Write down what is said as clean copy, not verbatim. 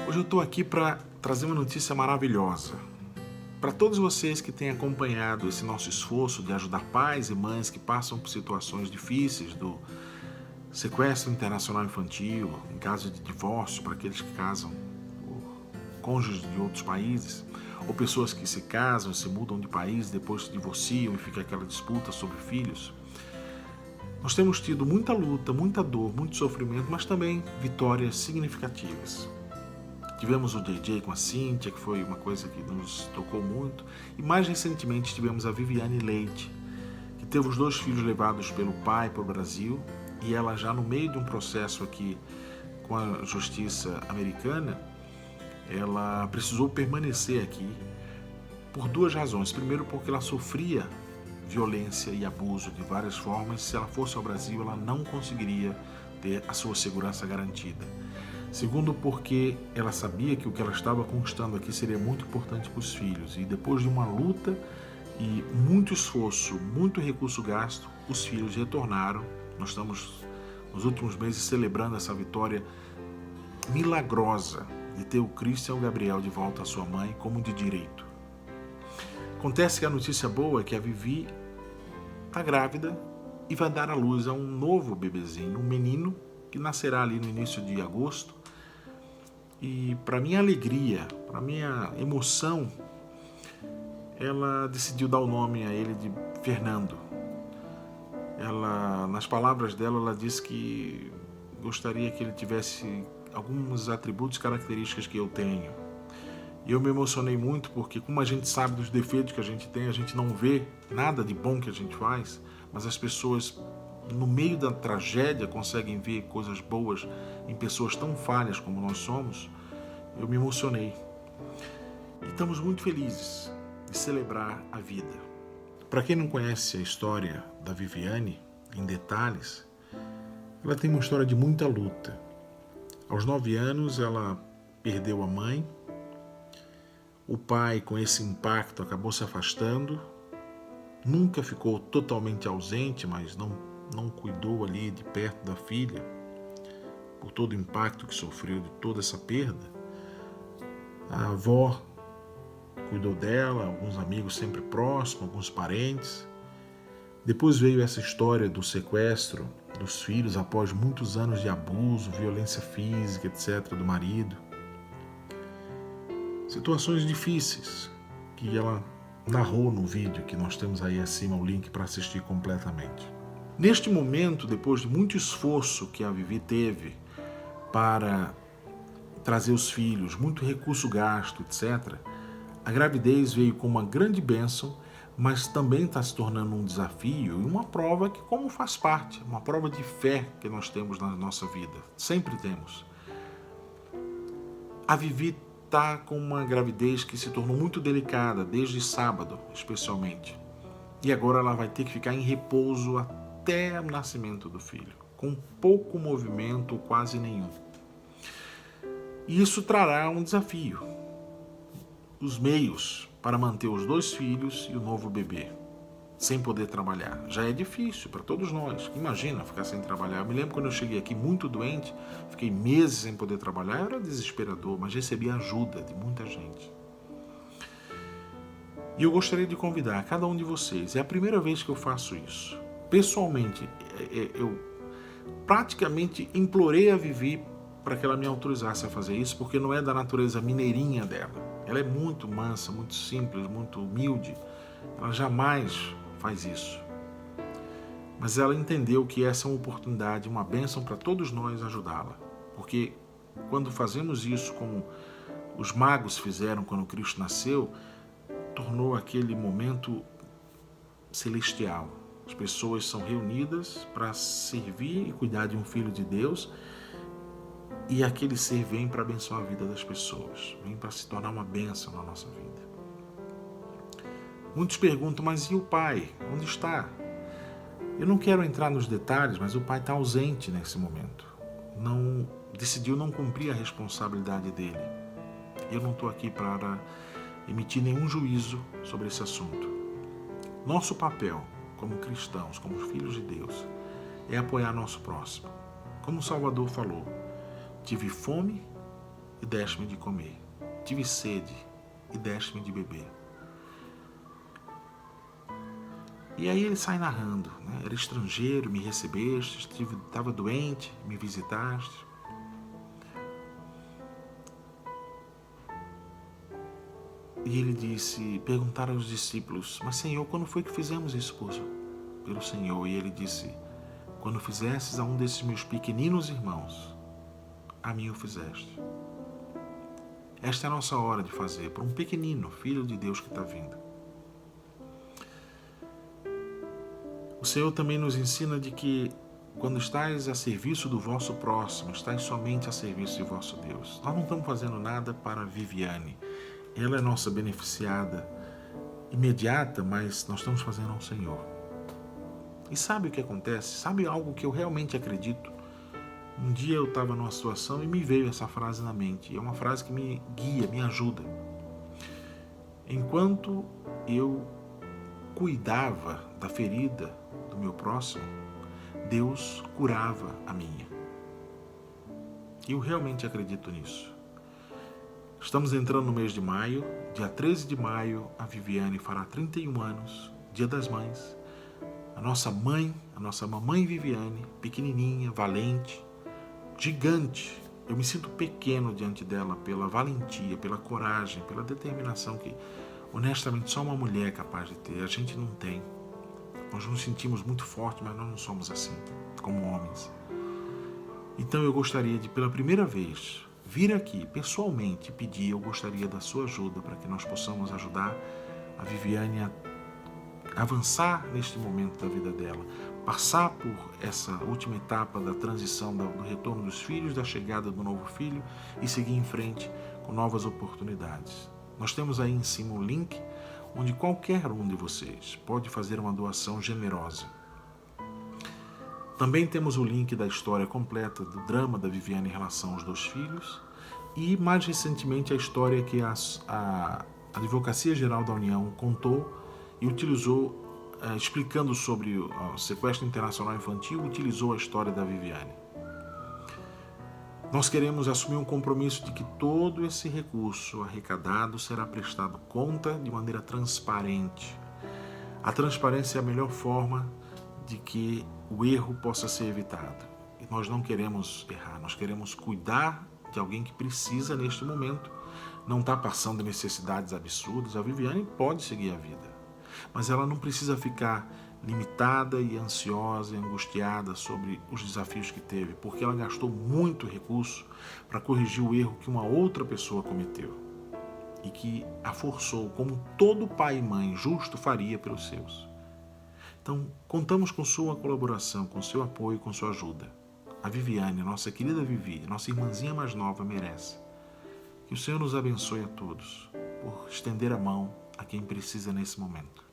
Hoje eu estou aqui para trazer uma notícia maravilhosa. Para todos vocês que têm acompanhado esse nosso esforço de ajudar pais e mães que passam por situações difíceis do sequestro internacional infantil, em caso de divórcio, para aqueles que casam por cônjuges de outros países, ou pessoas que se casam, se mudam de país, depois se divorciam e fica aquela disputa sobre filhos. Nós temos tido muita luta, muita dor, muito sofrimento, mas também vitórias significativas. Tivemos o JJ com a Cíntia, que foi uma coisa que nos tocou muito. E mais recentemente tivemos a Viviane Leite, que teve os 2 filhos levados pelo pai para o Brasil. E ela já no meio de um processo aqui com a justiça americana, ela precisou permanecer aqui por 2 razões. Primeiro, porque ela sofria violência e abuso de várias formas. Se ela fosse ao Brasil, ela não conseguiria ter a sua segurança garantida. Segundo, porque ela sabia que o que ela estava conquistando aqui seria muito importante para os filhos. E depois de uma luta e muito esforço, muito recurso gasto, os filhos retornaram. Nós estamos nos últimos meses celebrando essa vitória milagrosa de ter o Christian e o Gabriel de volta à sua mãe como de direito. Acontece que a notícia boa é que a Vivi está grávida e vai dar à luz a um novo bebezinho, um menino que nascerá ali no início de agosto. E para minha alegria, para minha emoção, ela decidiu dar o nome a ele de Fernando. Ela, nas palavras dela, ela disse que gostaria que ele tivesse alguns atributos, características que eu tenho. E eu me emocionei muito porque, como a gente sabe dos defeitos que a gente tem, a gente não vê nada de bom que a gente faz, mas as pessoas no meio da tragédia conseguem ver coisas boas em pessoas tão falhas como nós somos. Eu me emocionei. E estamos muito felizes de celebrar a vida. Para quem não conhece a história da Viviane em detalhes, ela tem uma história de muita luta. Aos 9 anos ela perdeu a mãe. O pai, com esse impacto, acabou se afastando. Nunca ficou totalmente ausente, mas não cuidou ali de perto da filha, por todo o impacto que sofreu de toda essa perda. A avó cuidou dela, alguns amigos sempre próximos, alguns parentes. Depois veio essa história do sequestro dos filhos após muitos anos de abuso, violência física, etc., do marido. Situações difíceis que ela narrou no vídeo que nós temos aí acima o link para assistir completamente. Neste momento, depois de muito esforço que a Vivi teve para trazer os filhos, muito recurso gasto, etc., a gravidez veio com uma grande bênção, mas também está se tornando um desafio e uma prova que, como faz parte, uma prova de fé que nós temos na nossa vida, sempre temos. A Vivi está com uma gravidez que se tornou muito delicada, desde sábado, especialmente. E agora ela vai ter que ficar em repouso até o nascimento do filho, com pouco movimento ou quase nenhum. E isso trará um desafio. Os meios para manter os 2 filhos e o novo bebê, sem poder trabalhar. Já é difícil para todos nós. Imagina ficar sem trabalhar. Eu me lembro quando eu cheguei aqui muito doente, fiquei meses sem poder trabalhar, era desesperador, mas recebi ajuda de muita gente. E eu gostaria de convidar cada um de vocês, é a primeira vez que eu faço isso. Pessoalmente, eu praticamente implorei a Vivi para que ela me autorizasse a fazer isso, porque não é da natureza mineirinha dela. Ela é muito mansa, muito simples, muito humilde. Ela jamais faz isso. Mas ela entendeu que essa é uma oportunidade, uma bênção para todos nós ajudá-la. Porque quando fazemos isso como os magos fizeram quando Cristo nasceu, tornou aquele momento celestial. As pessoas são reunidas para servir e cuidar de um filho de Deus, e aquele ser vem para abençoar a vida das pessoas, vem para se tornar uma bênção na nossa vida. Muitos perguntam, mas e o pai? Onde está? Eu não quero entrar nos detalhes, mas o pai está ausente nesse momento. Decidiu não cumprir a responsabilidade dele. Eu não estou aqui para emitir nenhum juízo sobre esse assunto. Nosso papel, como cristãos, como filhos de Deus, é apoiar nosso próximo. Como o Salvador falou, tive fome e deste-me de comer. Tive sede e deste-me de beber. E aí ele sai narrando, né? Era estrangeiro, me recebeste, estava doente, me visitaste. E ele disse, perguntaram aos discípulos, mas Senhor, quando foi que fizemos isso pelo Senhor? E ele disse, quando fizestes a um desses meus pequeninos irmãos, a mim o fizeste. Esta é a nossa hora de fazer para um pequenino filho de Deus que está vindo. O Senhor também nos ensina de que quando estáis a serviço do vosso próximo, estáis somente a serviço de vosso Deus. Nós não estamos fazendo nada para a Viviane. Ela é nossa beneficiada imediata, mas nós estamos fazendo ao Senhor. E sabe o que acontece? Sabe algo que eu realmente acredito? Um dia eu estava numa situação e me veio essa frase na mente. É uma frase que me guia, me ajuda. Enquanto eu cuidava da ferida do meu próximo, Deus curava a minha. E eu realmente acredito nisso. Estamos entrando no mês de maio. Dia 13 de maio, a Viviane fará 31 anos, Dia das Mães. A nossa mamãe Viviane, pequenininha, valente, gigante. Eu me sinto pequeno diante dela pela valentia, pela coragem, pela determinação que, honestamente, só uma mulher é capaz de ter. A gente não tem. Nós nos sentimos muito fortes, mas nós não somos assim, como homens. Então eu gostaria de, pela primeira vez, vir aqui pessoalmente e pedir, eu gostaria da sua ajuda para que nós possamos ajudar a Viviane a avançar neste momento da vida dela, passar por essa última etapa da transição do retorno dos filhos, da chegada do novo filho e seguir em frente com novas oportunidades. Nós temos aí em cima um link onde qualquer um de vocês pode fazer uma doação generosa. Também temos o link da história completa do drama da Viviane em relação aos 2 filhos e, mais recentemente, a história que a Advocacia Geral da União contou e utilizou, explicando sobre o sequestro internacional infantil, utilizou a história da Viviane. Nós queremos assumir um compromisso de que todo esse recurso arrecadado será prestado conta de maneira transparente. A transparência é a melhor forma de que o erro possa ser evitado. E nós não queremos errar, nós queremos cuidar de alguém que precisa neste momento, não está passando necessidades absurdas. A Viviane pode seguir a vida, mas ela não precisa ficar limitada e ansiosa e angustiada sobre os desafios que teve, porque ela gastou muito recurso para corrigir o erro que uma outra pessoa cometeu e que a forçou, como todo pai e mãe justo faria pelos seus. Então, contamos com sua colaboração, com seu apoio, com sua ajuda. A Viviane, nossa querida Vivi, nossa irmãzinha mais nova, merece. Que o Senhor nos abençoe a todos por estender a mão a quem precisa nesse momento.